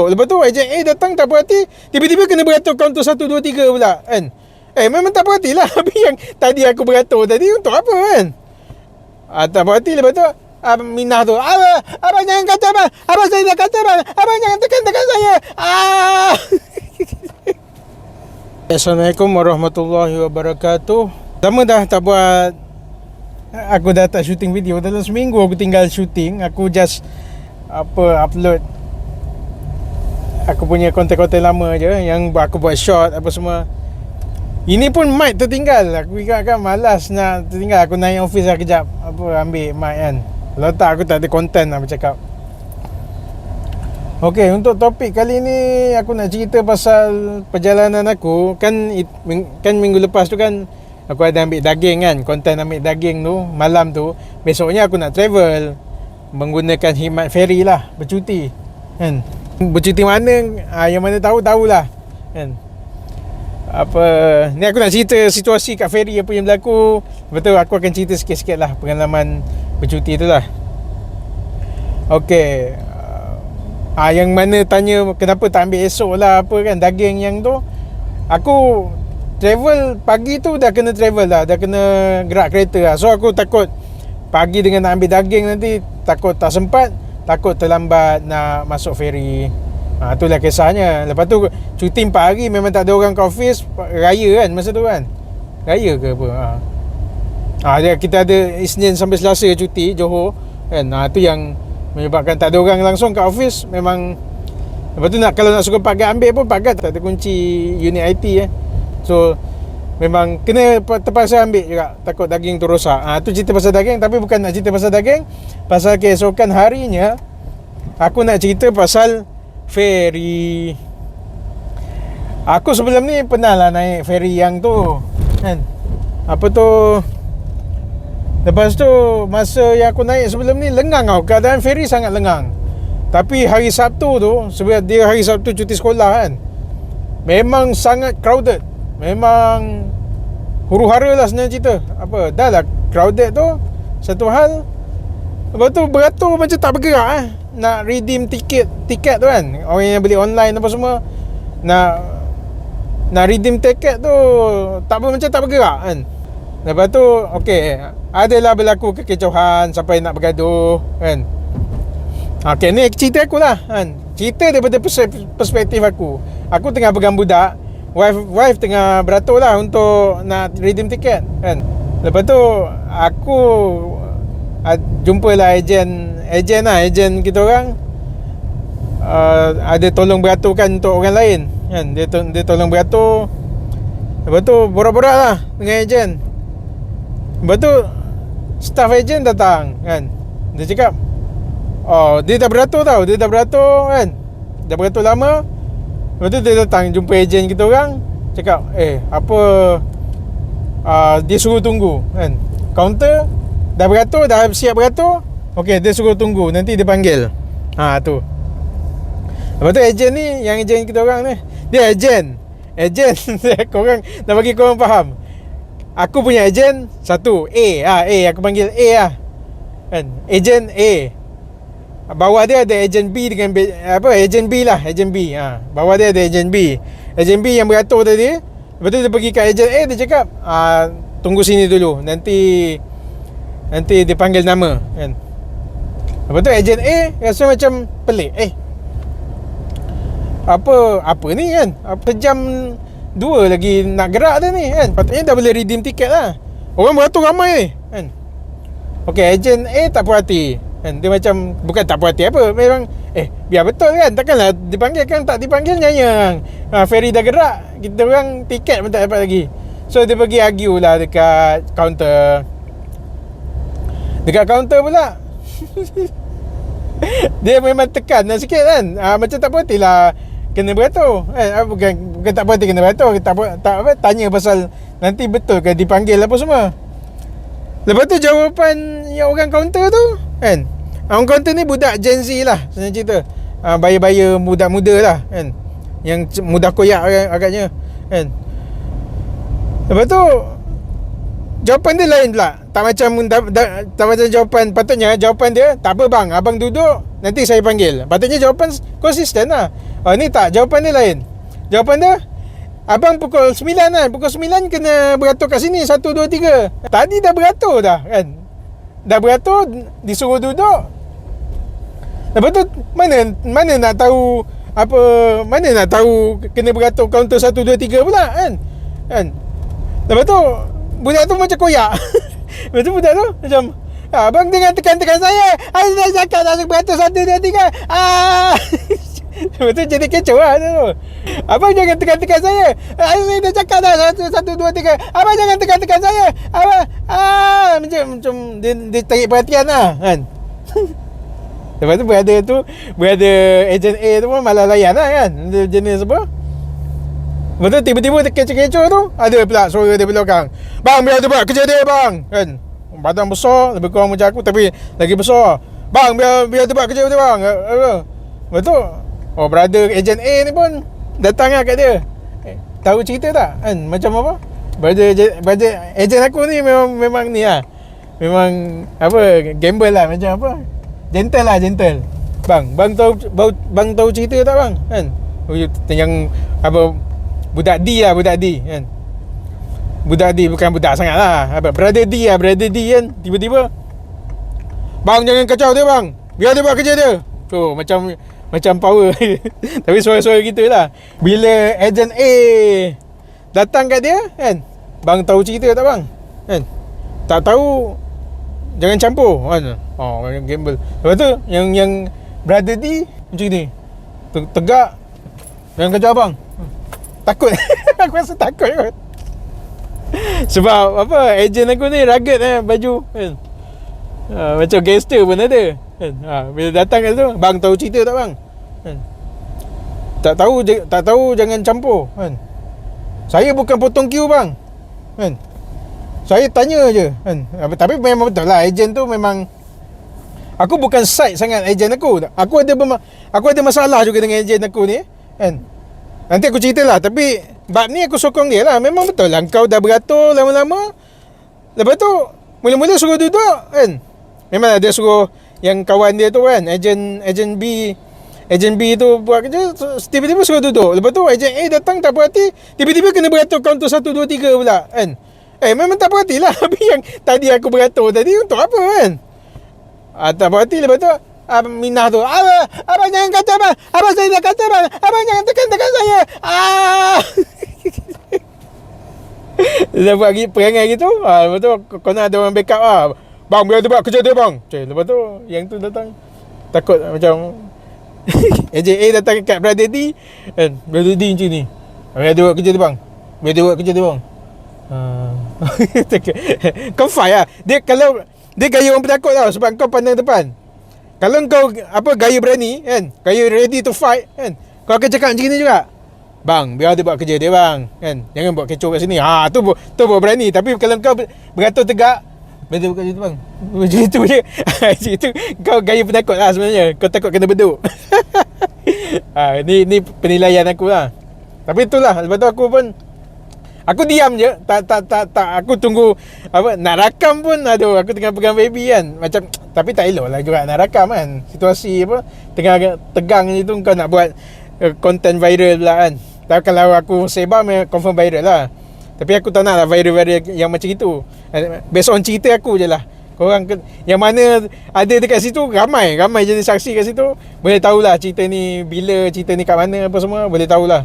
Lepas tu ejen A datang tak berhati, tiba-tiba kena beratur kaunter 1, 2, 3 pula kan. Memang tak berhati lah. Habis yang tadi aku beratur tadi untuk apa kan. Tak berhati. Lepas tu Minah tu, abang jangan kata abang, abang saya dah kata abang, abang jangan tekan saya. Assalamualaikum warahmatullahi wabarakatuh. Lama dah tak buat, aku dah tak shooting video. Dalam seminggu aku tinggal shooting. Aku just upload aku punya konten-konten lama je, yang aku buat short apa semua. Ini pun mic tertinggal. Aku ingatkan malas nak tertinggal. Aku naik office lah kejap, ambil mic kan. Kalau tak aku tak ada konten nak bercakap. Okey, untuk topik kali ni aku nak cerita pasal perjalanan aku. Kan minggu lepas tu kan aku ada ambil daging kan, konten ambil daging tu malam tu. Besoknya aku nak travel menggunakan khidmat ferry lah, bercuti kan. Bercuti mana, yang mana tahulah kan. Ni aku nak cerita situasi kat ferry, apa yang berlaku. Betul, aku akan cerita sikit-sikit lah pengalaman bercuti tu lah. Okey, yang mana tanya kenapa tak ambil esok lah apa kan, daging yang tu. Aku travel pagi tu dah kena travel lah, dah kena gerak kereta lah. So aku takut pagi dengan nak ambil daging nanti takut tak sempat, takut terlambat nak masuk ferry. Itulah kisahnya. Lepas tu cuti 4 hari, memang tak ada orang ke office. Raya kan masa tu kan, raya ke apa. Kita ada Isnin sampai Selasa cuti Johor kan. Tu yang menyebabkan tak ada orang langsung kat office. Memang lepas tu kalau nak suruh Pak Gad ambil pun Pak Gad tak ada kunci unit IT So memang kena terpaksa ambil juga, takut daging tu rosak. Tu cerita pasal daging. Tapi bukan nak cerita pasal daging, pasal keesokan harinya aku nak cerita pasal ferry. Aku sebelum ni pernah lah naik ferry yang tu kan. Lepas tu masa yang aku naik sebelum ni lengang tau. Keadaan ferry sangat lengang. Tapi hari Sabtu tu, sebab dia hari Sabtu cuti sekolah kan, memang sangat crowded. Memang huru-hara lah sebenarnya cerita. Dah lah crowded tu satu hal. Lepas tu beratur macam tak bergerak nak redeem tiket tu kan. Orang yang beli online apa semua nak redeem tiket tu macam tak bergerak kan. Lepas tu okey, adalah berlaku kekecohan sampai nak bergaduh kan. Okey, ni cerita aku lah kan. Cerita daripada perspektif aku. Aku tengah pegang budak, wife tengah beratur lah untuk nak redeem tiket kan. Lepas tu aku jumpalah ejen kita orang. Ada tolong beraturkan untuk orang lain kan. Dia tolong beratur. Lepas tu borak-borak lah dengan ejen. Lepas tu staff ejen datang kan. Dia cakap, dia dah beratur tau. Dia dah beratur kan, dah beratur lama. Lepas tu dia datang jumpa ejen kita orang, cakap dia suruh tunggu kan. Kaunter dah beratur, dah siap beratur. Okey, dia suruh tunggu, nanti dia panggil. Tu. Lepas tu ejen ni, yang ejen kita orang ni, dia ejen korang dah bagi korang faham. Aku punya ejen satu, A, aku panggil A lah kan. Ejen A. Bawah dia ada ejen B dengan ejen B lah, ejen B. Bawah dia ada ejen B. Ejen B yang beratur tadi. Lepas tu dia pergi kat ejen A, dia cakap, tunggu sini dulu, nanti dia panggil nama kan. Lepas tu ejen A rasa macam pelik. Apa ni kan? Jam 2 lagi nak gerak dah ni kan. Patutnya dah boleh redeem tiket lah. Orang beratur ramai ni kan. Okey, ejen A tak puas hati kan. Dia macam, bukan tak puas hati apa, memang biar betul kan. Takkanlah dipanggil kan, tak dipanggil nyayang. Ferry dah gerak, kita orang tiket pun tak dapat lagi. So dia pergi argue lah dekat kaunter. Dekat kaunter pula dia memang tekan sikit kan. Macam tak puas hati lah kena beratur kan. Bukan tak puas hati kena beratur, tanya pasal nanti betul ke dipanggil apa semua. Lepas tu jawapan yang orang kaunter tu kan, orang kaunter ni budak Gen Z lah sebenarnya cerita. Baya-baya muda-muda lah kan, yang mudah koyak agaknya kan. Lepas tu jawapan dia lain pula. Tak macam jawapan. Patutnya jawapan dia, tak apa bang, abang duduk, nanti saya panggil. Patutnya jawapan konsisten lah. Ni tak, jawapan dia lain. Jawapan dia, abang pukul 9 kan. Pukul 9 kena beratur kat sini 1, 2, 3. Tadi dah beratur dah kan. Dah beratur, disuruh duduk. Lepas tu mana nak tahu apa, mana nak tahu kena beratur kaunter 1, 2, 3 pula kan. Lepas tu budak tu macam koyak. Lepas tu budak tu macam, abang jangan tekan-tekan saya. Saya dah cakap dah beratur 1, 2, 3. Lepas tu jadi kecoh lah tu. Abang jangan tekan-tekan saya. Saya dah cakap dah 1, 2, 3. Abang jangan tekan-tekan saya. Abang macam dia tarik perhatian lah kan. Lepas tu berada ejen A tu pun malah layan lah kan. Dia jenis apa. Lepas tu tiba-tiba kecoh-kecoh tu ada pula suara dia belakang. Bang, biar tu buat kerja dia bang kan. Badan besar, lebih kurang macam aku tapi lagi besar. Bang, biar tu buat kerja dia bang. Lepas tu brother ejen A ni pun datang lah kat dia. Tahu cerita tak kan, macam apa, brother ejen aku ni memang ni lah, memang apa, gamble lah, macam apa, gentle lah, gentle. Bang tahu cerita tak bang kan, yang apa, budak D kan. Budak D bukan budak sangat lah, apa, brother D kan. Tiba-tiba, bang jangan kacau dia bang, biar dia buat kerja dia. Tu macam power. Tapi suara-suara gitu lah. Bila ejen A datang kat dia kan, bang tahu cerita tak bang kan, tak tahu jangan campur kan. Gamble. Lepas tu yang brother D macam ni, tegak, jangan kacau abang. Takut. Aku rasa takut kot. Sebab apa, ejen aku ni rugged baju kan. Macam gangster pun ada kan. Bila datang kat tu, bang tahu cerita tak bang kan? Tak tahu jangan campur kan. Saya bukan potong queue bang kan. Saya tanya je kan. Tapi memang betul lah, ejen tu memang, aku bukan side sangat ejen aku. Aku ada masalah juga dengan ejen aku ni kan. Nanti aku ceritalah. Tapi bab ni aku sokong dia lah. Memang betul lah, kau dah beratur lama-lama. Lepas tu mula-mula suruh duduk kan. Memang dia suruh yang kawan dia tu kan, ejen B tu buat kerja, tiba-tiba suruh duduk. Lepas tu ejen A datang tak berhati, tiba-tiba kena beratur kaunter 1, 2, 3 pula kan. Memang tak berhatilah. Tapi yang tadi aku beratur tadi untuk apa kan. Tak berhati. Lepas tu Minah tu, abang jangan kata abang, abang saya dah kata abang, abang jangan tekan saya. Dia buat perangai gitu. Lepas tu kau nak ada orang backup bang biar dia buat kerja dia bang. Lepas tu yang tu datang takut macam AJA datang kat brother D kan, brother D macam ni, biar dia buat kerja dia bang, biar dia buat kerja dia bang. Kau fight lah. Dia kalau dia gaya orang penakut tau, sebab kau pandang depan. Kalau kau apa, gaya berani kan, gaya ready to fight kan, kau akan cakap macam ni juga. Bang, biar dia buat kerja dia bang kan, jangan buat kecoh kat sini. Tu buat berani. Tapi kalau kau beratur tegak, biar dia buat kerja tu bang, macam itu je. Macam itu kau gaya penakut lah sebenarnya. Kau takut kena beduk. Ni penilaian aku lah. Tapi itulah, lepas tu aku diam je. Tak aku tunggu apa, nak rakam pun, aduh, aku tengah pegang baby kan. Macam, tapi tak elok lah juga nak rakam kan. Situasi apa, tengah tegang je tu, kau nak buat content viral pula kan. Tapi kalau aku sebar, confirm viral lah. Tapi aku tak nak lah viral yang macam itu. Based on cerita aku je lah. Korang yang mana ada dekat situ, ramai jadi saksi kat situ, boleh tahulah cerita ni bila, cerita ni kat mana, apa semua boleh tahulah.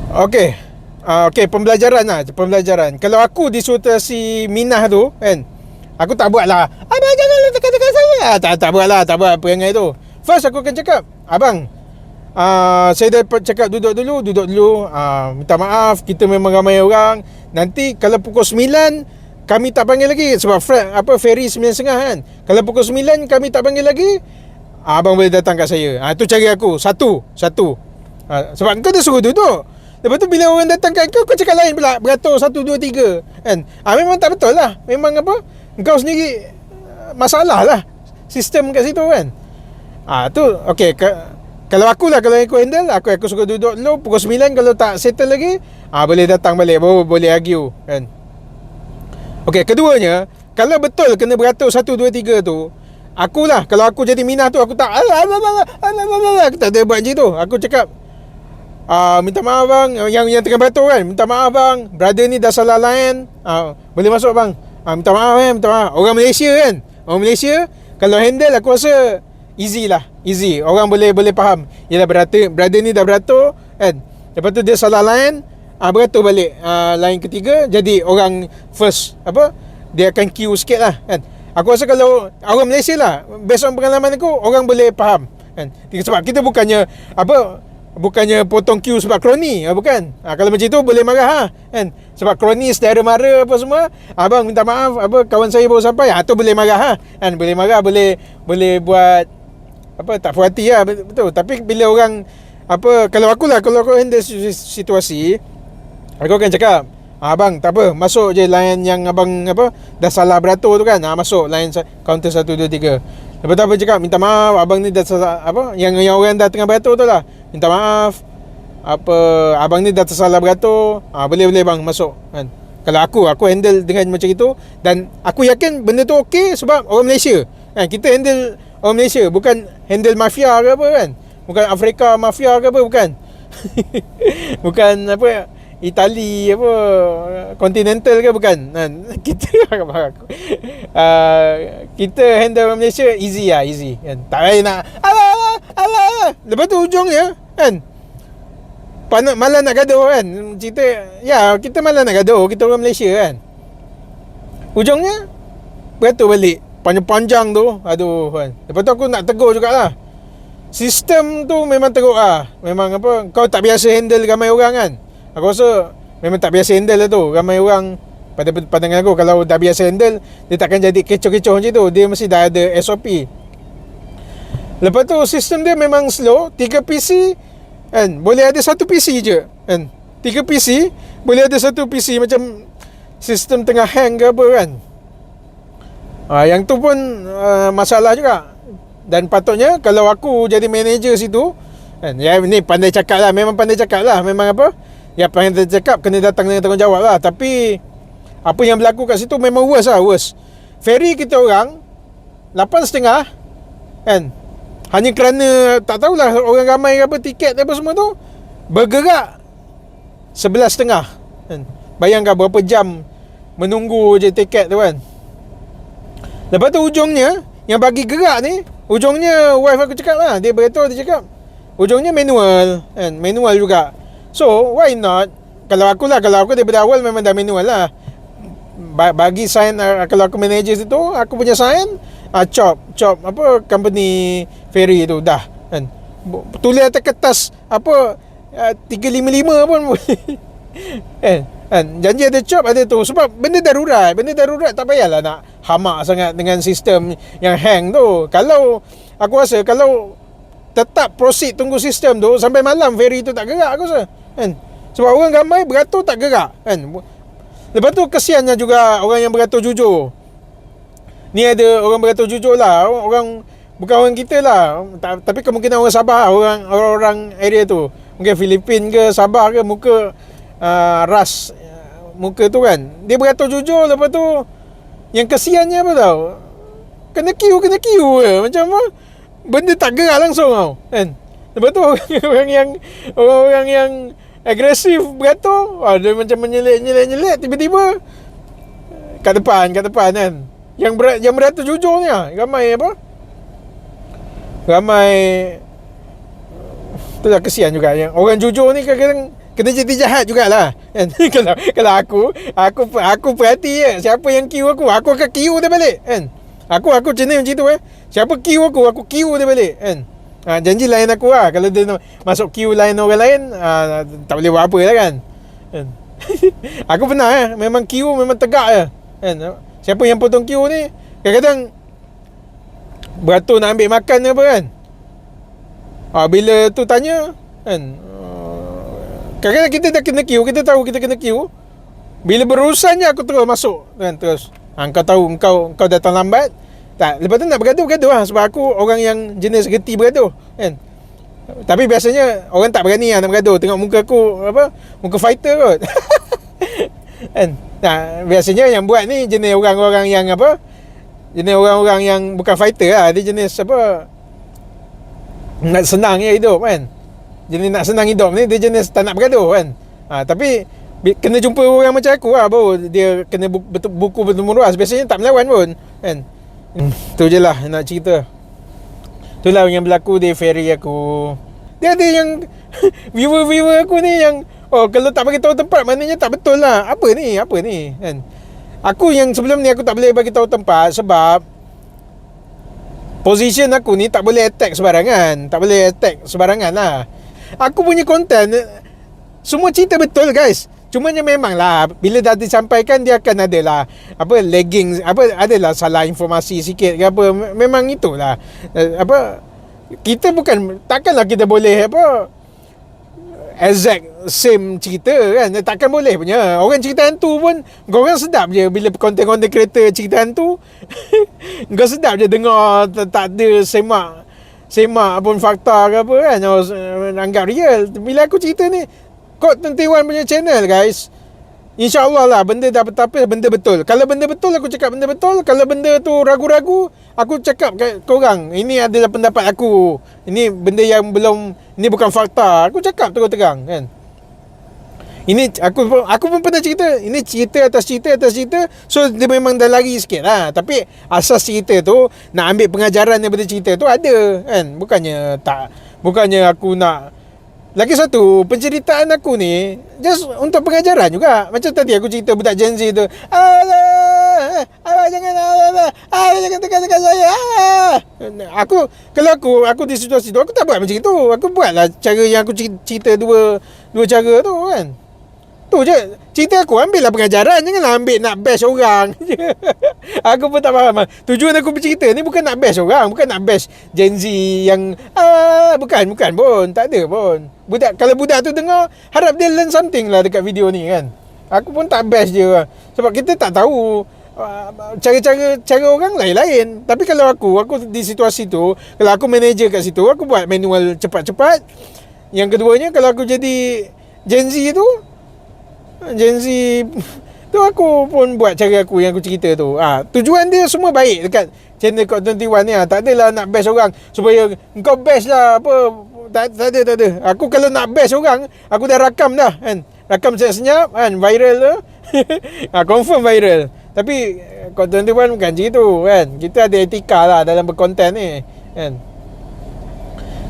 Okey, pembelajaran. Kalau aku di situasi Minah tu kan, aku tak buat lah, abang janganlah tekan-tekan saya. Tak buat lah, tak buat perangai tu. First aku akan cakap, abang, saya dah cakap duduk dulu. Minta maaf, kita memang ramai orang. Nanti kalau pukul 9 kami tak panggil lagi, sebab ferry 9.30 kan. Kalau pukul 9 kami tak panggil lagi, abang boleh datang kat saya. Itu cara aku. Satu. Sebab kau dah suruh duduk. Lepas tu bila orang datang kat kau cakap lain pula, beratur 1, 2, 3 kan. Memang tak betul lah. Memang apa, kau sendiri masalah lah sistem kat situ kan. Tu okey. Kalau aku handle, aku suruh duduk dulu. Pukul 9 kalau tak settle lagi, boleh datang balik, baru boleh argue kan. Okey, keduanya, kalau betul kena beratur 1, 2, 3 tu, Akulah, kalau aku jadi Minah tu, aku tak aku tak ada buat macam tu. Aku cakap, minta maaf bang, yang tengah beratur kan, minta maaf bang, brother ni dah salah lain, boleh masuk bang, minta maaf minta maaf. Orang Malaysia kan, orang Malaysia kalau handle aku rasa easy, orang boleh faham. Yalah, brother ni dah beratur kan, lepas tu dia salah lain, beratur balik lain ketiga, jadi orang first dia akan queue sikit lah kan. Aku rasa kalau orang Malaysia lah, based on pengalaman aku, orang boleh faham kan. Sebab kita bukannya potong queue sebab kroni, bukan. Kalau macam tu boleh marah kan. Sebab kroni saudara mara apa semua, abang minta maaf, kawan saya baru sampai, tu boleh marah kan. Boleh marah, boleh buat tak puas hati lah, betul. Tapi bila orang kalau aku handle situasi, aku akan cakap, abang tak apa, masuk je line yang abang dah salah beratur tu kan, masuk line counter 1 2 3. Lepas tu abang cakap, minta maaf abang ni dah salah, yang orang dah tengah beratur tu lah, minta maaf abang ni dah tersalah beratur, boleh bang masuk kan. Kalau aku handle dengan macam itu, dan aku yakin benda tu okey sebab orang Malaysia kan. Kita handle orang Malaysia, bukan handle mafia ke apa kan, bukan Afrika mafia ke apa, bukan. Bukan Itali continental ke, bukan kan. Kita kita handle Malaysia easy kan. Tak payah nak alah. Lepas tu ujungnya kan, malah nak gaduh kan. Cerita kita malah nak gaduh, kita orang Malaysia kan. Ujungnya beratur balik panjang-panjang tu, aduh kan. Lepas tu aku nak tegur jugalah. Sistem tu memang teruk lah. Memang kau tak biasa handle ramai orang kan. Aku rasa memang tak biasa handle lah tu. Ramai orang, pada pandangan aku, kalau dah biasa handle, dia takkan jadi kecoh-kecoh macam tu. Dia mesti dah ada SOP. Lepas tu sistem dia memang slow. 3 PC kan, boleh ada 1 PC je kan. 3 PC boleh ada 1 PC. Macam sistem tengah hang ke apa kan. Yang tu pun masalah juga. Dan patutnya kalau aku jadi manager situ kan, ni pandai cakap lah, memang pandai cakap lah, memang pandai cakap, kena datang dengan tanggungjawab lah. Tapi apa yang berlaku kat situ memang worst. Ferry kita orang 8.30 kan, hanya kerana tak tahulah orang ramai ke apa, tiket apa semua tu, bergerak 11.30 kan. Bayangkan berapa jam menunggu je tiket tu kan. Lepas tu ujungnya yang bagi gerak ni, ujungnya wife aku cakap lah, dia beratur, dia cakap ujungnya manual kan, manual juga. So why not, kalau aku daripada awal memang dah manual lah. Bagi sign, kalau aku manager situ, aku punya sign, chop company ferry tu dah kan, tulis atas kertas 355 pun boleh. kan, janji ada chop, ada tu. Sebab benda darurat tak payahlah nak hamak sangat dengan sistem yang hang tu. Kalau aku rasa, kalau tetap proceed tunggu sistem tu sampai malam, ferry tu tak gerak, aku rasa kan. Sebab orang ramai beratur tak gerak kan. Lepas tu kesiannya juga orang yang beratur jujur. Ni ada orang beratur jujur lah, orang bukan orang kita lah, tapi kemungkinan orang Sabah, orang area tu, mungkin Filipin ke Sabah ke, muka ras muka tu kan, dia beratur jujur. Lepas tu yang kesiannya apa tau, kena queue je. Macam benda tak gerak langsung tau kan. Lepas tu orang yang agresif beratur, dia macam menyelit tiba-tiba kat depan kan. Yang beratur jujurnya ramai tu lah. Kesian juga yang orang jujur ni, kadang-kadang kena jadi jahat jugalah kan. Kalau aku perhati je, siapa yang queue aku akan queue dia balik kan. Aku jenis macam tu siapa queue aku queue dia balik kan. Janji lain aku lah. Kalau dia masuk queue lain orang lain, tak boleh buat apa lah kan. Aku pernah memang queue memang tegak je kan. Siapa yang potong queue ni, kadang-kadang beratur nak ambil makan apa kan, bila tu tanya kan, kadang-kadang kita dah kena queue, kita tahu kita kena queue. Bila berurusannya aku terus masuk kan, terus kau tahu kau datang lambat tak. Lepas tu nak bergaduh lah, sebab aku orang yang jenis geti bergaduh kan. Tapi biasanya orang tak berani nak bergaduh, tengok muka aku muka fighter kot. Kan. Biasanya yang buat ni jenis orang-orang yang jenis orang-orang yang bukan fighter lah. Dia jenis apa, nak senang je hidup kan. Jenis nak senang hidup ni, dia jenis tak nak bergaduh kan. Tapi kena jumpa orang macam aku lah, baru dia kena buku bertemu luas. Biasanya tak melawan pun kan. Tu je lah nak cerita. Itulah yang berlaku di ferry aku. Dia ada yang viewer aku ni yang, kalau tak bagi tahu tempat maknanya tak betul lah. Apa ni kan. Aku yang sebelum ni aku tak boleh bagi tahu tempat sebab position aku ni tak boleh attack sebarangan lah. Aku punya konten semua cerita betul guys. Cumanya memang lah bila dah disampaikan dia akan adalah apa, lagging, apa, adalah salah informasi sikit ke apa. Memang itulah apa, kita bukan, takkanlah kita boleh apa exact same cerita kan. Takkan boleh punya. Orang cerita hantu pun korang sedap je bila konten-konten kereta cerita hantu. Kau sedap je dengar, tak ada semak pun fakta ke apa kan. Anggap real. Bila aku cerita ni Kod 21 punya channel guys, InsyaAllah lah benda dah bertapis, benda betul. Kalau benda betul aku cakap benda betul. Kalau benda tu ragu-ragu, aku cakap kat korang, ini adalah pendapat aku, ini benda yang belum, ini bukan fakta. Aku cakap terang-terang kan. Ini aku pun pernah cerita. Ini cerita atas cerita. So dia memang dah lari sikit lah. Tapi asas cerita tu, nak ambil pengajaran daripada cerita tu ada kan. Bukannya aku nak. Lagi satu, penceritaan aku ni just untuk pengajaran juga. Macam tadi aku cerita budak Gen Z tu, jangan tekan saya. Kalau aku di situasi tu, aku tak buat macam itu. Aku buatlah cara yang aku cerita dua cara tu kan. Tu je cerita aku, ambil lah pengajaran. Janganlah ambil nak bash orang. Aku pun tak faham. Tujuan aku bercerita ni bukan nak bash orang, bukan nak bash Gen Z yang bukan pun, tak ada pun. Kalau budak tu dengar, harap dia learn something lah dekat video ni kan. Aku pun tak bash je lah. Sebab kita tak tahu cara orang lain-lain. Tapi kalau aku di situasi tu, kalau aku manager kat situ, aku buat manual cepat-cepat. Yang keduanya, kalau aku jadi Gen Z tu, aku pun buat cara aku yang aku cerita tu. Tujuan dia semua baik dekat channel Kod 21 ni. Tak adalah nak bash orang supaya kau bash lah apa. Tak ada. Aku kalau nak bash orang, aku dah rakam dah kan. Rakam senyap kan, viral tu. Confirm viral. Tapi Kod 21 bukan macam tu kan. Kita ada etika lah dalam berkonten ni kan.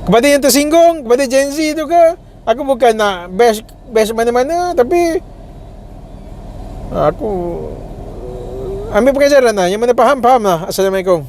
Kepada yang tersinggung, kepada Gen Z tu ke, aku bukan nak bash mana-mana, tapi aku ambil pengajaran lah. Yang mana faham lah. Assalamualaikum.